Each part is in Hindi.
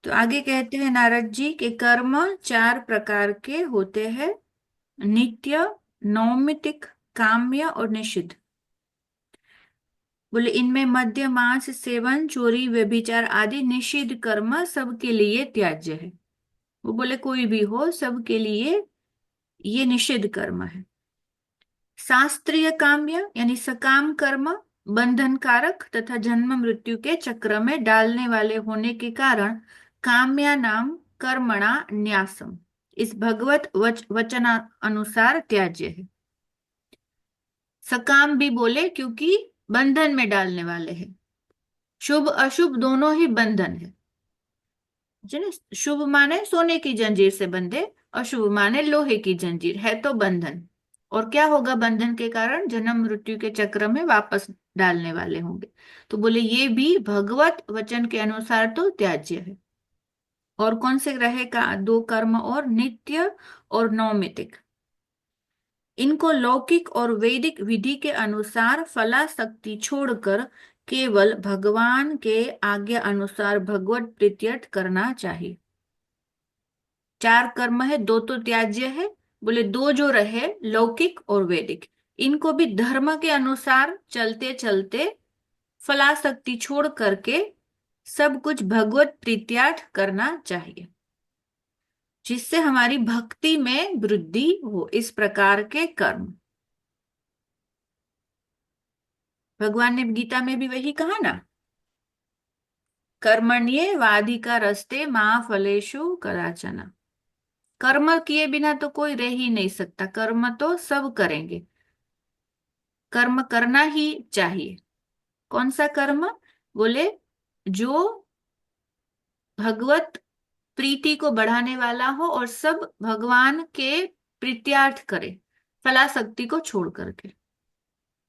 तो आगे कहते हैं नारद जी के कर्म चार प्रकार के होते हैं। नित्य, नैमित्तिक, काम्य और निषिद्ध। बोले इनमें मद्य, मांस सेवन, चोरी, व्यभिचार आदि निषिद्ध कर्म सबके लिए त्याज्य है। वो बोले कोई भी हो, सबके लिए ये निषिद्ध कर्म है। शास्त्रीय काम्य यानी सकाम कर्म बंधन कारक तथा जन्म मृत्यु के चक्र में डालने वाले होने के कारण काम्या नाम कर्मणा न्यासम इस भगवत वचना अनुसार त्याज्य है। सकाम भी बोले क्योंकि बंधन में डालने वाले हैं। शुभ अशुभ दोनों ही बंधन है। जिन्हें शुभ माने सोने की जंजीर से बंधे, अशुभ माने लोहे की जंजीर है तो बंधन। और क्या होगा बंधन के कारण? जन्म मृत्यु के चक्र में वापस डालने वाले होंगे। तो बोले ये भी भगवत वचन के अनुसार तो त्याज्य है। और कौन से रहेगा? दो कर्म और नित्य और नैमित्तिक। इनको लौकिक और वैदिक विधि के अनुसार फलाशक्ति छोड़कर केवल भगवान के आज्ञा अनुसार भगवत प्रीत्यर्थ करना चाहिए। चार कर्म है, दो तो त्याज्य है। बोले दो जो रहे लौकिक और वैदिक, इनको भी धर्म के अनुसार चलते चलते फलाशक्ति छोड़ करके सब कुछ भगवत प्रीत्यार्थ करना चाहिए, जिससे हमारी भक्ति में वृद्धि हो। इस प्रकार के कर्म भगवान ने गीता में भी वही कहा ना, कर्मण्ये वाधिका रस्ते माँ फलेषु कदाचन। कर्म किए बिना तो कोई रह ही नहीं सकता, कर्म तो सब करेंगे। कर्म करना ही चाहिए। कौन सा कर्म? बोले जो भगवत प्रीति को बढ़ाने वाला हो और सब भगवान के प्रीत्यार्थ करे, फलाशक्ति को छोड़ करके।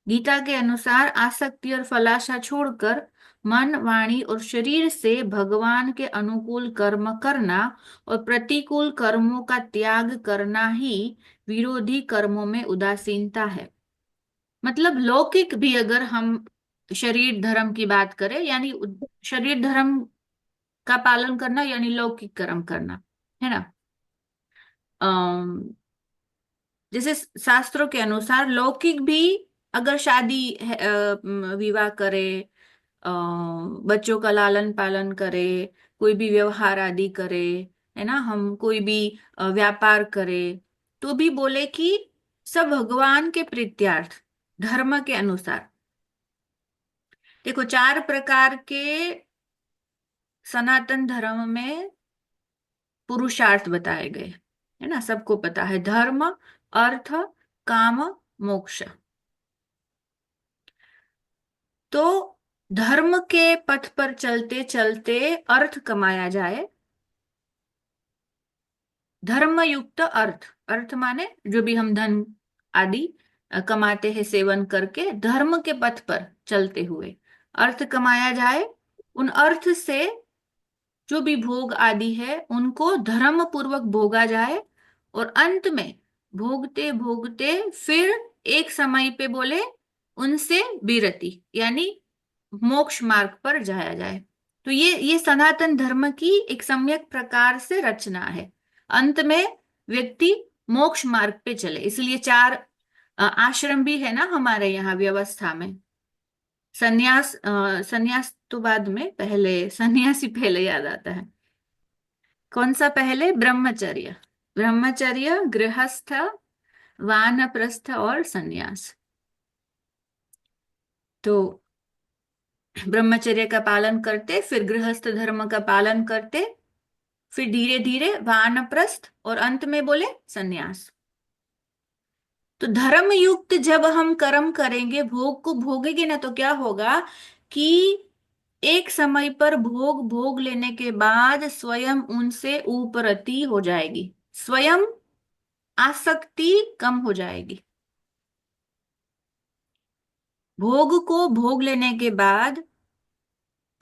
गीता के अनुसार आसक्ति और फलाशा छोड़कर मन, वाणी और शरीर से भगवान के अनुकूल कर्म करना और प्रतिकूल कर्मों का त्याग करना ही विरोधी कर्मों में उदासीनता है। मतलब लौकिक भी अगर हम शरीर धर्म की बात करें, यानी शरीर धर्म का पालन करना यानी लौकिक कर्म करना, है ना। अम, जैसे शास्त्रों के अनुसार लौकिक भी अगर शादी विवाह करे, अ, बच्चों का लालन पालन करे, कोई भी व्यवहार आदि करे, है ना, हम कोई भी व्यापार करे, तो भी बोले कि सब भगवान के प्रीत्यार्थ धर्म के अनुसार। देखो चार प्रकार के सनातन धर्म में पुरुषार्थ बताए गए, है ना, सबको पता है। धर्म, अर्थ, काम, मोक्ष। तो धर्म के पथ पर चलते चलते अर्थ कमाया जाए। धर्मयुक्त अर्थ, अर्थ माने जो भी हम धन आदि कमाते हैं सेवन करके, धर्म के पथ पर चलते हुए अर्थ कमाया जाए। उन अर्थ से जो भी भोग आदि है उनको धर्म पूर्वक भोगा जाए। और अंत में भोगते भोगते फिर एक समय पे बोले उनसे विरति यानी मोक्ष मार्ग पर जाया जाए। तो ये सनातन धर्म की एक सम्यक प्रकार से रचना है। अंत में व्यक्ति मोक्ष मार्ग पे चले, इसलिए चार आश्रम भी है ना हमारे यहाँ व्यवस्था में। सन्यास तो बाद में, पहले सन्यासी पहले याद आता है। कौन सा पहले? ब्रह्मचर्य। ब्रह्मचर्य, गृहस्थ, वानप्रस्थ और सन्यास। तो ब्रह्मचर्य का पालन करते, फिर गृहस्थ धर्म का पालन करते, फिर धीरे धीरे वानप्रस्थ और अंत में बोले सन्यास। तो धर्म युक्त जब हम कर्म करेंगे, भोग को भोगेंगे ना, तो क्या होगा कि एक समय पर भोग भोग लेने के बाद स्वयं उनसे ऊपरती हो जाएगी, स्वयं आसक्ति कम हो जाएगी। भोग को भोग लेने के बाद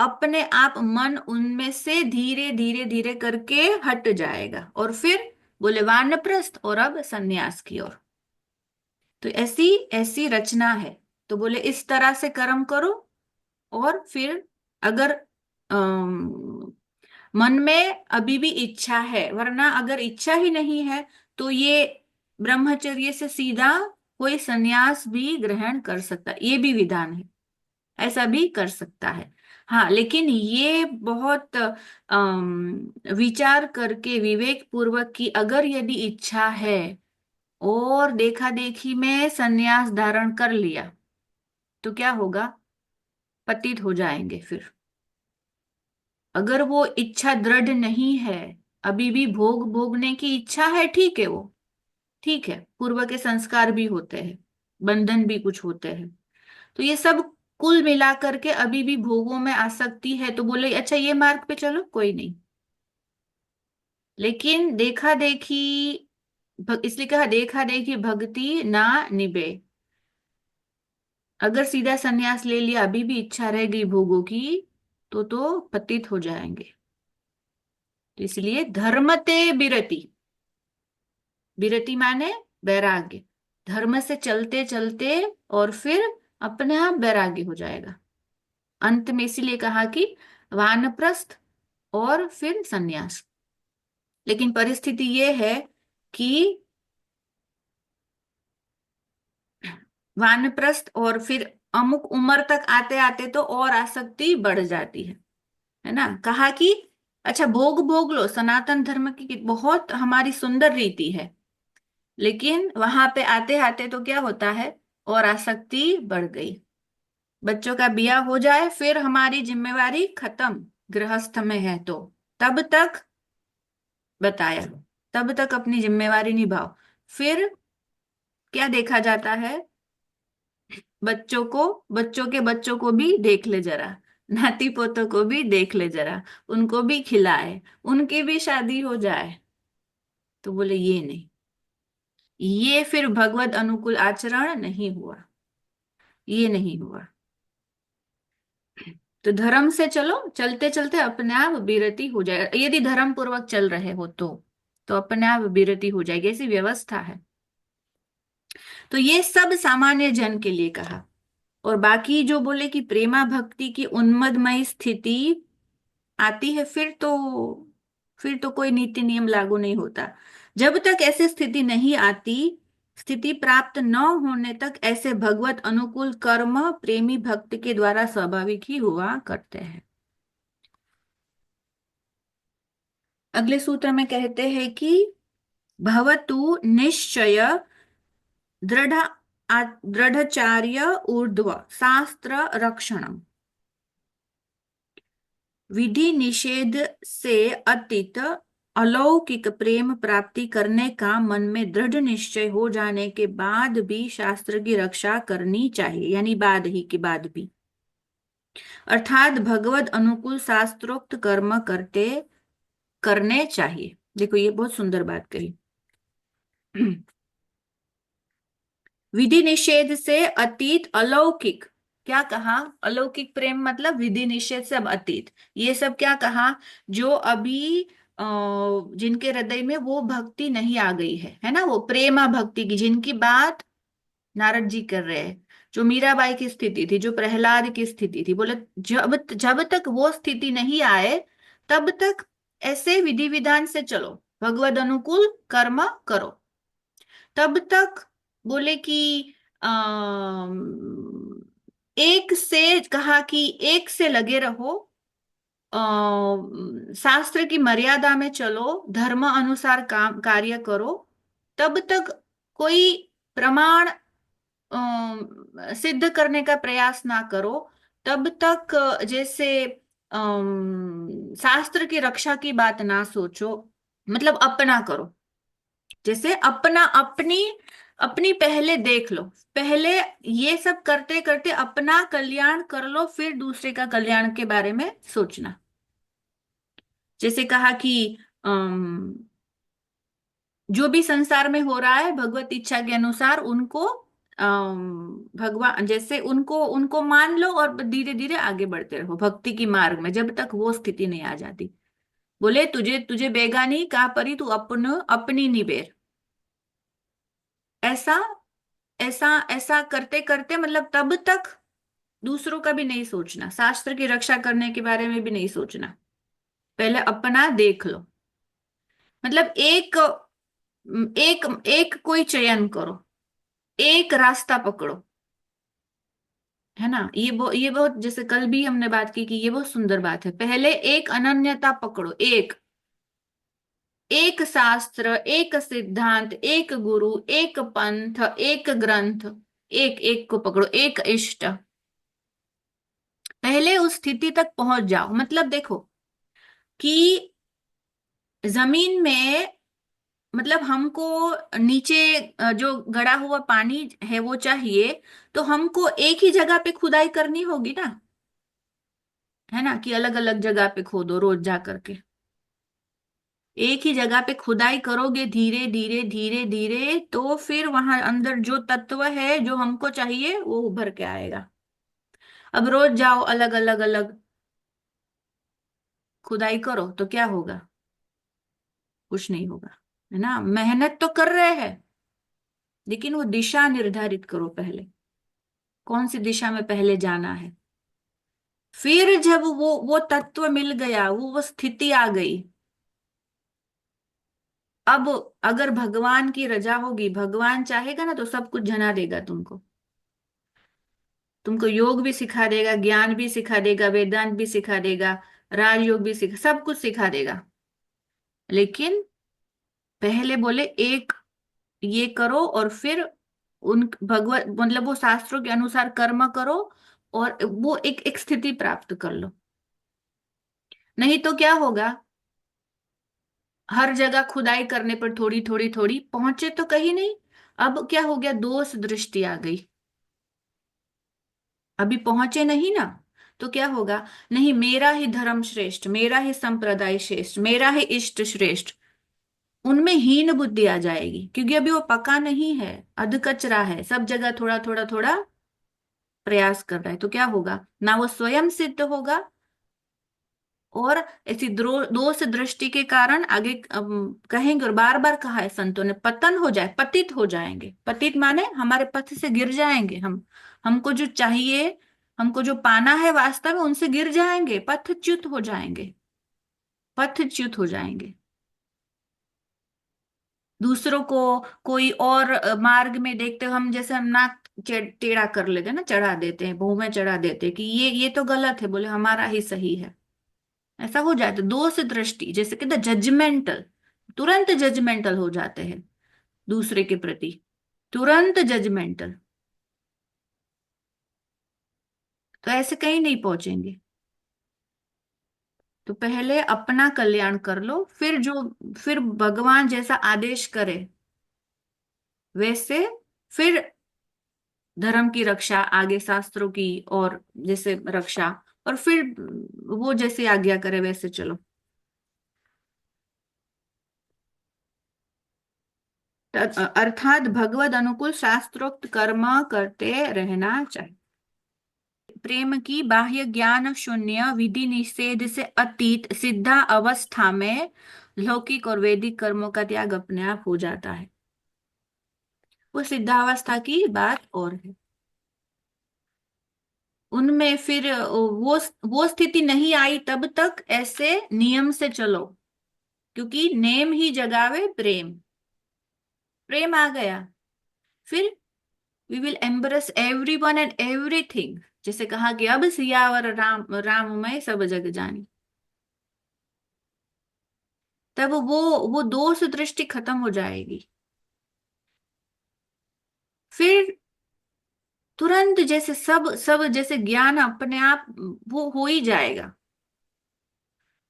अपने आप मन उनमें से धीरे धीरे धीरे करके हट जाएगा और फिर बोले वानप्रस्थ और अब सन्यास की ओर। तो ऐसी ऐसी रचना है। तो बोले इस तरह से कर्म करो। और फिर अगर मन में अभी भी इच्छा है, वरना अगर इच्छा ही नहीं है तो ये ब्रह्मचर्य से सीधा कोई संन्यास भी ग्रहण कर सकता है, ये भी विधान है, ऐसा भी कर सकता है। हाँ, लेकिन ये बहुत विचार करके विवेक पूर्वक कि अगर यदि इच्छा है और देखा देखी में संन्यास धारण कर लिया तो क्या होगा, पतित हो जाएंगे फिर। अगर वो इच्छा दृढ़ नहीं है, अभी भी भोग भोगने की इच्छा है, ठीक है, वो ठीक है, पूर्व के संस्कार भी होते हैं, बंधन भी कुछ होते हैं, तो ये सब कुल मिला करके अभी भी भोगों में आसक्ति है, तो बोले अच्छा ये मार्ग पे चलो, कोई नहीं। लेकिन देखा देखी, इसलिए कहा देखा देखी भक्ति ना निभे। अगर सीधा संन्यास ले लिया, अभी भी इच्छा रह गई भोगों की, तो पतित हो जाएंगे। तो इसलिए धर्मते बिरति, विरति माने वैराग्य, धर्म से चलते चलते और फिर अपने आप वैराग्य हो जाएगा। अंत में इसीलिए कहा कि वानप्रस्थ और फिर सन्यास। लेकिन परिस्थिति ये है कि वानप्रस्थ और फिर अमुक उम्र तक आते आते तो और आसक्ति बढ़ जाती है ना। कहा कि अच्छा भोग भोग लो, सनातन धर्म की बहुत हमारी सुंदर रीति है, लेकिन वहां पे आते आते तो क्या होता है, और आसक्ति बढ़ गई। बच्चों का ब्याह हो जाए फिर हमारी जिम्मेवारी खत्म, गृहस्थ में है तो तब तक बताया, तब तक अपनी जिम्मेवारी निभाओ। फिर क्या देखा जाता है, बच्चों को, बच्चों के बच्चों को भी देख ले जरा, नाती पोतों को भी देख ले जरा, उनको भी खिलाए, उनकी भी शादी हो जाए। तो बोले ये नहीं, ये फिर भगवत अनुकूल आचरण नहीं हुआ, ये नहीं हुआ। तो धर्म से चलो, चलते चलते अपने आप विरति हो जाएगा, यदि धर्म पूर्वक चल रहे हो तो अपने आप विरति हो जाएगी, ऐसी व्यवस्था है। तो ये सब सामान्य जन के लिए कहा। और बाकी जो बोले कि प्रेमा भक्ति की उन्मदमयी स्थिति आती है, फिर तो कोई नीति नियम लागू नहीं होता। जब तक ऐसी स्थिति नहीं आती, स्थिति प्राप्त न होने तक ऐसे भगवत अनुकूल कर्म प्रेमी भक्त के द्वारा स्वाभाविक ही हुआ करते हैं। अगले सूत्र में कहते हैं कि भवतु निश्चय दृढ़ दृढ़चार्य ऊर्ध्व शास्त्र रक्षणम। विधि निषेध से अतीत अलौकिक प्रेम प्राप्ति करने का मन में दृढ़ निश्चय हो जाने के बाद भी शास्त्र की रक्षा करनी चाहिए, यानी बाद ही के बाद भी, अर्थात भगवत अनुकूल शास्त्रोक्त कर्म करने चाहिए। देखो ये बहुत सुंदर बात कही। विधि निषेध से अतीत अलौकिक, क्या कहा, अलौकिक प्रेम मतलब विधि निषेध से अब अतीत, ये सब क्या कहा, जो अभी जिनके हृदय में वो भक्ति नहीं आ गई है ना, वो प्रेमा भक्ति की, जिनकी बात नारद जी कर रहे हैं, जो मीराबाई की स्थिति थी, जो प्रहलाद की स्थिति थी, बोले जब जब तक वो स्थिति नहीं आए तब तक ऐसे विधि विधान से चलो, भगवद अनुकूल कर्म करो, तब तक बोले कि एक से कहा कि एक से लगे रहो, शास्त्र की मर्यादा में चलो, धर्म अनुसार काम कार्य करो, तब तक कोई प्रमाण सिद्ध करने का प्रयास ना करो, तब तक जैसे शास्त्र की रक्षा की बात ना सोचो, मतलब अपना करो, जैसे अपना अपनी अपनी पहले देख लो, पहले ये सब करते करते अपना कल्याण कर लो, फिर दूसरे का कल्याण के बारे में सोचना। जैसे कहा कि अम, जो भी संसार में हो रहा है भगवत इच्छा के अनुसार उनको भगवान जैसे उनको उनको मान लो और धीरे धीरे आगे बढ़ते रहो भक्ति की मार्ग में, जब तक वो स्थिति नहीं आ जाती। बोले तुझे तुझे बेगानी कहा परी, तू अपनी निबेर। ऐसा ऐसा ऐसा करते करते मतलब तब तक दूसरों का भी नहीं सोचना, शास्त्र की रक्षा करने के बारे में भी नहीं सोचना। पहले अपना देख लो, मतलब एक एक एक कोई चयन करो, एक रास्ता पकड़ो, है ना। ये बहुत, जैसे कल भी हमने बात की कि ये बहुत सुंदर बात है। पहले एक अनन्यता पकड़ो, एक एक शास्त्र, एक सिद्धांत, एक गुरु, एक पंथ, एक ग्रंथ, एक एक को पकड़ो, एक इष्ट। पहले उस स्थिति तक पहुंच जाओ, मतलब देखो कि जमीन में, मतलब हमको नीचे जो गड़ा हुआ पानी है वो चाहिए, तो हमको एक ही जगह पे खुदाई करनी होगी ना, है ना, कि अलग अलग जगह पे खोदो रोज जा करके। एक ही जगह पे खुदाई करोगे धीरे धीरे धीरे धीरे, तो फिर वहां अंदर जो तत्व है जो हमको चाहिए वो उभर के आएगा। अब रोज जाओ अलग अलग अलग खुदाई करो तो क्या होगा? कुछ नहीं होगा, है ना। मेहनत तो कर रहे हैं, लेकिन वो दिशा निर्धारित करो पहले, कौन सी दिशा में पहले जाना है। फिर जब वो तत्व मिल गया, वो स्थिति आ गई, अब अगर भगवान की रजा होगी, भगवान चाहेगा ना तो सब कुछ जना देगा तुमको। तुमको योग भी सिखा देगा, ज्ञान भी सिखा देगा, वेदांत भी सिखा देगा, राजयोग भी सिखा, सब कुछ सिखा देगा। लेकिन पहले बोले एक ये करो, और फिर उन भगवत मतलब वो शास्त्रों के अनुसार कर्म करो, और वो एक स्थिति प्राप्त कर लो। नहीं तो क्या होगा, हर जगह खुदाई करने पर थोड़ी थोड़ी थोड़ी पहुंचे तो कहीं नहीं। अब क्या हो गया, दोष दृष्टि आ गई, अभी पहुंचे नहीं ना, तो क्या होगा, नहीं मेरा ही धर्म श्रेष्ठ, मेरा ही संप्रदाय श्रेष्ठ, मेरा ही इष्ट श्रेष्ठ, उनमें हीन बुद्धि आ जाएगी, क्योंकि अभी वो पका नहीं है, अध कचरा है, सब जगह थोड़ा थोड़ा थोड़ा प्रयास कर रहा है, तो क्या होगा, ना वो स्वयं सिद्ध होगा, और ऐसी दोष दृष्टि के कारण आगे कहेंगे, और बार बार कहा है संतों ने, पतन हो जाए, पतित हो जाएंगे। पतित माने हमारे पथ से गिर जाएंगे हम, हमको जो चाहिए, हमको जो पाना है वास्तव में, उनसे गिर जाएंगे, पथच्युत हो जाएंगे, पथच्युत हो जाएंगे। दूसरों को कोई और मार्ग में देखते हो, हम जैसे हम नाक टेढ़ा कर लेते हैं ना, चढ़ा देते हैं, मुंह में चढ़ा देते हैं कि ये तो गलत है, बोले हमारा ही सही है। ऐसा हो जाता है, दोष दृष्टि, जैसे कहते जजमेंटल, तुरंत जजमेंटल हो जाते हैं दूसरे के प्रति, तुरंत जजमेंटल। तो ऐसे कहीं नहीं पहुंचेंगे। तो पहले अपना कल्याण कर लो, फिर भगवान जैसा आदेश करे वैसे, फिर धर्म की रक्षा, आगे शास्त्रों की और जैसे रक्षा, और फिर वो जैसे आज्ञा करे वैसे चलो। अर्थात भगवद अनुकूल शास्त्रोक्त कर्म करते रहना चाहिए। प्रेम की बाह्य ज्ञान शून्य विधि निषेध से अतीत सिद्धा अवस्था में लौकिक और वैदिक कर्मों का त्याग अपने आप हो जाता है। वो सिद्धावस्था की बात और है। उनमें फिर वो स्थिति नहीं आई तब तक ऐसे नियम से चलो, क्योंकि नेम ही जगावे प्रेम। प्रेम आ गया, फिर we will embrace everyone and everything, जैसे कहा कि अब सियावर राममय सब जग जानी। तब वो दोष दृष्टि खत्म हो जाएगी, फिर तुरंत जैसे सब सब जैसे ज्ञान अपने आप वो हो ही जाएगा।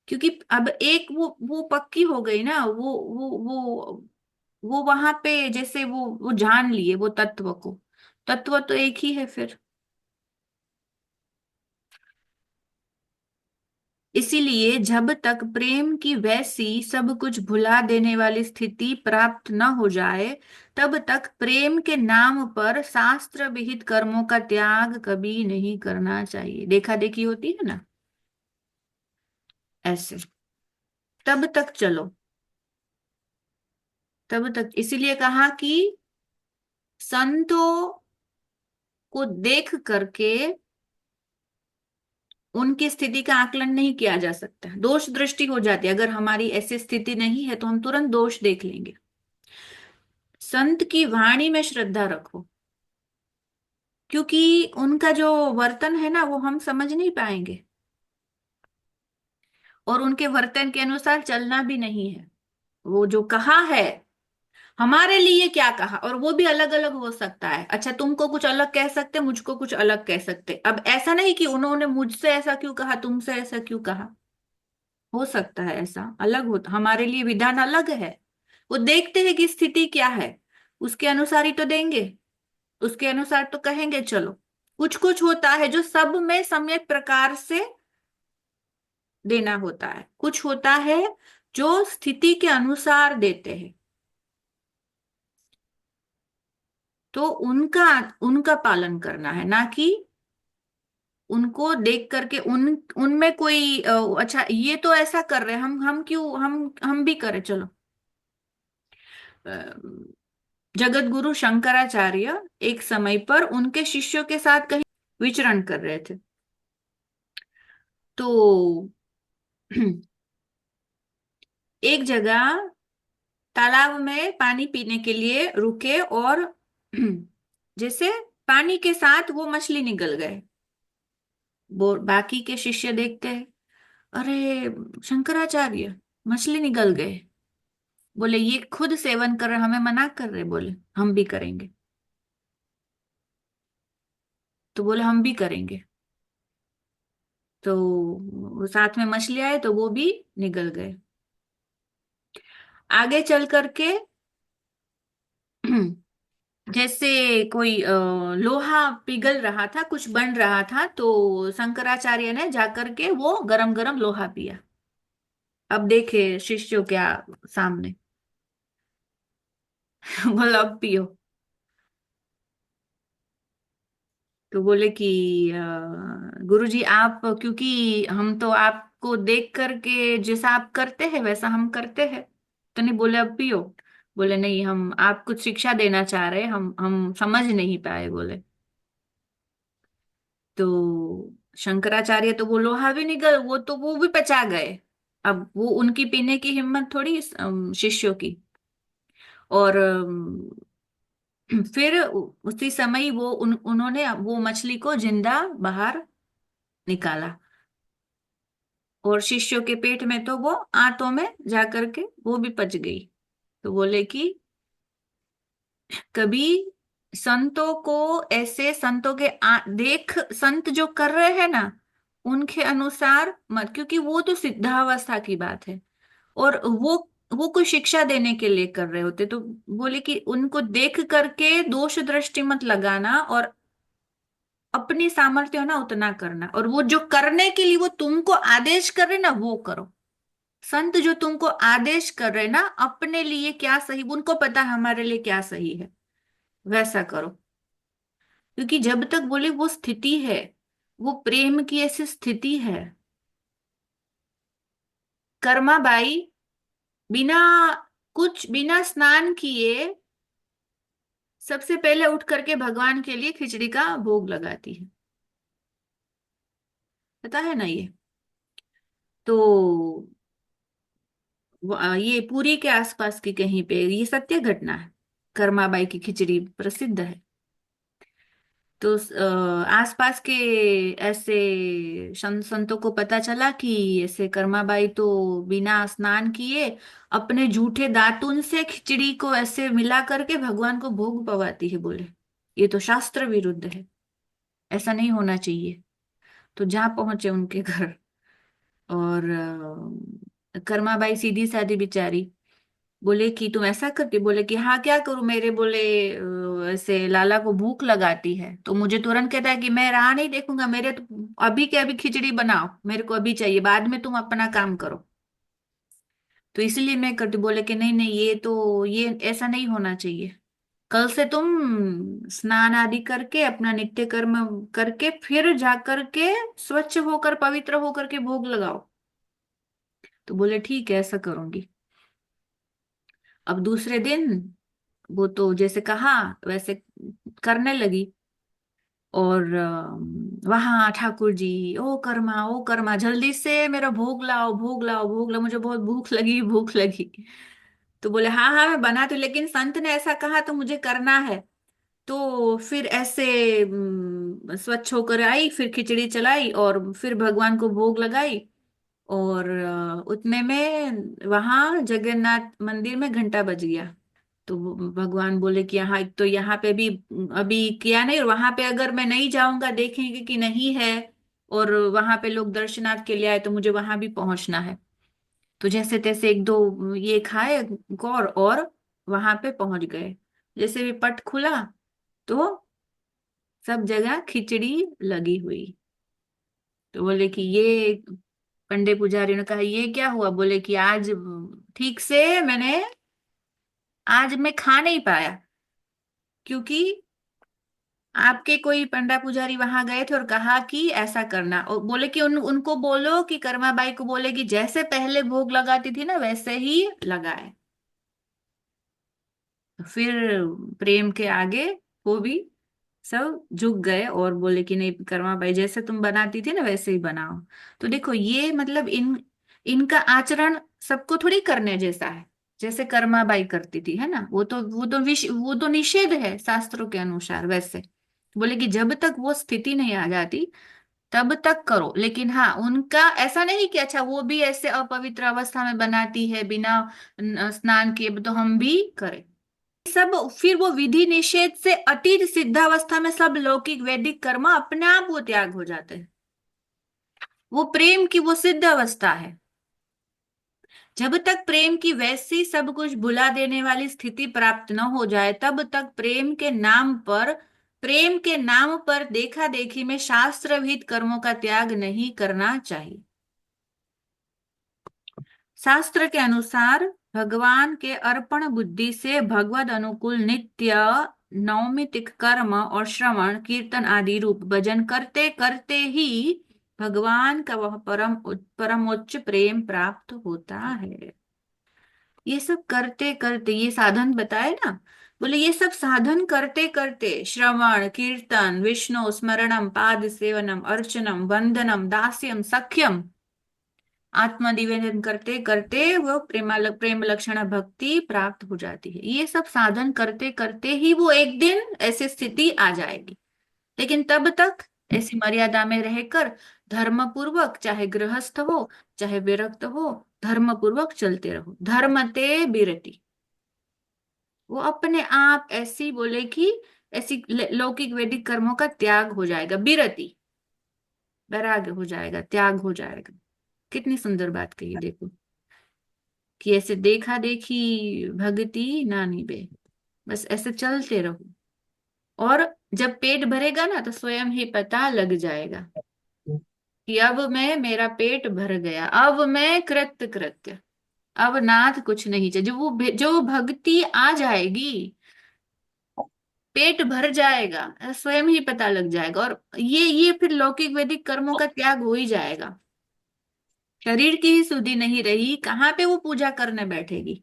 क्योंकि अब एक वो पक्की हो गई ना, वो वहां पे जैसे वो जान लिए वो तत्व को, तत्व तो एक ही है फिर। इसीलिए जब तक प्रेम की वैसी सब कुछ भुला देने वाली स्थिति प्राप्त न हो जाए, तब तक प्रेम के नाम पर शास्त्र विहित कर्मों का त्याग कभी नहीं करना चाहिए। देखा देखी होती है ना, ऐसे तब तक चलो, तब तक इसीलिए कहा कि संतों को देख करके उनकी स्थिति का आकलन नहीं किया जा सकता, दोष दृष्टि हो जाती है। अगर हमारी ऐसी स्थिति नहीं है तो हम तुरंत दोष देख लेंगे। संत की वाणी में श्रद्धा रखो, क्योंकि उनका जो वर्तन है ना वो हम समझ नहीं पाएंगे, और उनके वर्तन के अनुसार चलना भी नहीं है। वो जो कहा है हमारे लिए क्या कहा, और वो भी अलग अलग हो सकता है। अच्छा, तुमको कुछ अलग कह सकते, मुझको कुछ अलग कह सकते। अब ऐसा नहीं कि उन्होंने मुझसे ऐसा क्यों कहा, तुमसे ऐसा क्यों कहा। हो सकता है ऐसा अलग हो, हमारे लिए विधान अलग है। वो देखते हैं कि स्थिति क्या है, उसके अनुसार ही तो देंगे, उसके अनुसार तो कहेंगे चलो। कुछ कुछ होता है जो सब में सम्यक प्रकार से देना होता है, कुछ होता है जो स्थिति के अनुसार देते हैं। तो उनका उनका पालन करना है, ना कि उनको देख करके उनमें कोई अच्छा ये तो ऐसा कर रहे हैं, हम क्यों, हम भी करें चलो। जगत गुरु शंकराचार्य एक समय पर उनके शिष्यों के साथ कहीं विचरण कर रहे थे। तो एक जगह तालाब में पानी पीने के लिए रुके, और जैसे पानी के साथ वो मछली निकल गए। वो बाकी के शिष्य देखते हैं, अरे शंकराचार्य मछली निकल गए। बोले ये खुद सेवन कर रहे, हमें मना कर रहे, बोले हम भी करेंगे। तो बोले हम भी करेंगे। तो वो साथ में मछली आए तो वो भी निकल गए। आगे चल करके जैसे कोई लोहा पिघल रहा था, कुछ बन रहा था, तो शंकराचार्य ने जाकर के वो गरम गरम लोहा पिया। अब देखे शिष्यों क्या सामने। बोला अब पियो। तो बोले कि गुरुजी आप, क्योंकि हम तो आपको देख करके जैसा आप करते हैं वैसा हम करते हैं। तो नहीं, बोले अब पियो। बोले नहीं, हम आप कुछ शिक्षा देना चाह रहे हैं, हम समझ नहीं पाए, बोले। तो शंकराचार्य तो वो लोहा भी निकल, वो तो वो भी पचा गए। अब वो उनकी पीने की हिम्मत थोड़ी शिष्यों की। और फिर उसी समय वो उन्होंने वो मछली को जिंदा बाहर निकाला, और शिष्यों के पेट में तो वो आंतों में जा करके वो भी पच गई। तो बोले कि कभी संतों को ऐसे, संतों के देख संत जो कर रहे हैं ना उनके अनुसार मत, क्योंकि वो तो सिद्धावस्था की बात है, और वो कोई शिक्षा देने के लिए कर रहे होते। तो बोले कि उनको देख करके दोष दृष्टि मत लगाना, और अपनी सामर्थ्य हो ना उतना करना, और वो जो करने के लिए वो तुमको आदेश कर रहे ना वो करो। संत जो तुमको आदेश कर रहे ना अपने लिए क्या सही, उनको पता है हमारे लिए क्या सही है, वैसा करो। क्योंकि जब तक बोले वो स्थिति है, वो प्रेम की ऐसी स्थिति है। कर्माबाई बिना बिना स्नान किए सबसे पहले उठ करके भगवान के लिए खिचड़ी का भोग लगाती है, पता है ना ये। तो ये पुरी के आसपास की कहीं पे ये सत्य घटना है। कर्माबाई की खिचड़ी प्रसिद्ध है। तो आसपास के ऐसे संतों को पता चला कि ऐसे कर्माबाई तो बिना स्नान किए अपने जूठे दातुन से खिचड़ी को ऐसे मिला करके भगवान को भोग पवाती है। बोले ये तो शास्त्र विरुद्ध है, ऐसा नहीं होना चाहिए। तो जा पहुंचे उनके घर, और कर्माबाई सीधी सादी बेचारी बोले कि तुम ऐसा करती, बोले कि हाँ क्या करूं, मेरे बोले ऐसे लाला को भूख लगाती है, तो मुझे तुरंत कहता है कि मैं राह नहीं देखूंगा, मेरे तो अभी के अभी खिचड़ी बनाओ, मेरे को अभी चाहिए, बाद में तुम अपना काम करो। तो इसलिए मैं करती। बोले कि नहीं नहीं, ये तो ये ऐसा नहीं होना चाहिए। कल से तुम स्नान आदि करके अपना नित्य कर्म करके फिर जा करके स्वच्छ होकर पवित्र होकर के भोग लगाओ। तो बोले ठीक है ऐसा करूंगी। अब दूसरे दिन वो तो जैसे कहा वैसे करने लगी, और वहां ठाकुर जी, ओ कर्मा जल्दी से मेरा भोग लाओ, भोग लाओ, भोग लाओ, मुझे बहुत भूख लगी, भूख लगी। तो बोले हाँ हाँ मैं बना, तो लेकिन संत ने ऐसा कहा तो मुझे करना है। तो फिर ऐसे स्वच्छ होकर आई, फिर खिचड़ी चलाई और फिर भगवान को भोग लगाई। और उतने में वहां जगन्नाथ मंदिर में घंटा बज गया। तो भगवान बोले कि यहाँ, एक तो यहाँ पे भी अभी किया नहीं, और वहां पे अगर मैं नहीं जाऊंगा देखेंगे कि नहीं है, और वहां पे लोग दर्शनार्थ के लिए आए तो मुझे वहां भी पहुंचना है। तो जैसे तैसे एक दो ये खाए गौर, और वहां पे पहुंच गए। जैसे भी पट खुला तो सब जगह खिचड़ी लगी हुई। तो बोले कि ये, पंडे पुजारी ने कहा ये क्या हुआ? बोले कि आज ठीक से मैंने, आज मैं खा नहीं पाया, क्योंकि आपके कोई पंडा पुजारी वहां गए थे और कहा कि ऐसा करना, और बोले कि उनको बोलो कि कर्मा बाई को बोले कि जैसे पहले भोग लगाती थी ना वैसे ही लगाए। तो फिर प्रेम के आगे वो भी सब झुक गए और बोले कि नहीं कर्मा बाई, जैसे तुम बनाती थी ना वैसे ही बनाओ। तो देखो ये मतलब इनका आचरण सबको थोड़ी करने जैसा है। जैसे कर्मा बाई करती थी, है ना, वो तो निषेध है शास्त्रों के अनुसार। वैसे बोले कि जब तक वो स्थिति नहीं आ जाती तब तक करो, लेकिन हाँ उनका ऐसा नहीं कि अच्छा वो भी ऐसे अपवित्र अवस्था में बनाती है बिना स्नान किए तो हम भी करें। सब फिर वो विधि निषेध से अतीत सिद्धावस्था में सब लौकिक वैदिक कर्म अपने आप वो त्याग हो जाते हैं। वो प्रेम की वो सिद्ध अवस्था है। जब तक प्रेम की वैसी सब कुछ भुला देने वाली स्थिति प्राप्त न हो जाए तब तक प्रेम के नाम पर देखा देखी में शास्त्र विहित कर्मों का त्याग नहीं करना चाहिए। शास्त्र के अनुसार भगवान के अर्पण बुद्धि से भगवद अनुकूल नित्य नौमितिक कर्म और श्रवण कीर्तन आदि रूप भजन करते करते ही भगवान का वह परमोच्च प्रेम प्राप्त होता है। ये सब करते करते, ये साधन बताए ना, बोले ये सब साधन करते करते श्रवण कीर्तन विष्णु स्मरणम पाद सेवनम अर्चनम वंदनम दास्यम सख्यम आत्म निवेदन करते करते वो प्रेम लक्षण भक्ति प्राप्त हो जाती है। ये सब साधन करते करते ही वो एक दिन ऐसी स्थिति आ जाएगी। लेकिन तब तक ऐसी मर्यादा में रहकर धर्म पूर्वक, चाहे गृहस्थ हो चाहे विरक्त हो, धर्म पूर्वक चलते रहो। धर्मते बिरति, वो अपने आप ऐसी बोले कि ऐसी लौकिक वैदिक कर्मों का त्याग हो जाएगा, बिरति, वैराग्य हो जाएगा, त्याग हो जाएगा। कितनी सुंदर बात कही देखो, कि ऐसे देखा देखी भक्ति ना निभे, बस ऐसे चलते रहो। और जब पेट भरेगा ना तो स्वयं ही पता लग जाएगा कि अब मैं, मेरा पेट भर गया, अब मैं कृत्य कृत्य, अब नाथ कुछ नहीं चाहिए। जो भक्ति आ जाएगी, पेट भर जाएगा, स्वयं ही पता लग जाएगा। और ये फिर लौकिक वैदिक कर्मों का त्याग हो ही जाएगा। शरीर की ही सुधि नहीं रही, कहाँ पे वो पूजा करने बैठेगी,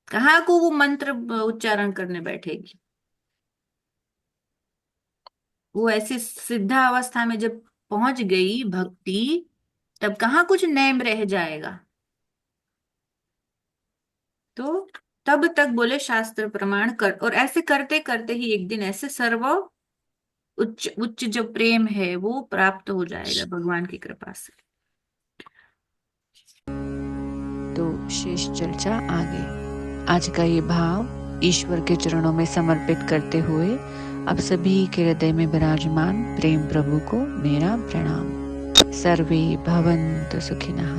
कहाँ को वो मंत्र उच्चारण करने बैठेगी। वो ऐसी सिद्धा अवस्था में जब पहुंच गई भक्ति, तब कहाँ कुछ नेम रह जाएगा। तो तब तक बोले शास्त्र प्रमाण कर, और ऐसे करते करते ही एक दिन ऐसे सर्व उच्च उच्च जो प्रेम है वो प्राप्त हो जाएगा भगवान की कृपा से। तो शेष चर्चा आगे। आज का ये भाव ईश्वर के चरणों में समर्पित करते हुए आप सभी के हृदय में विराजमान प्रेम प्रभु को मेरा प्रणाम। सर्वे भवन्तु सुखिनः।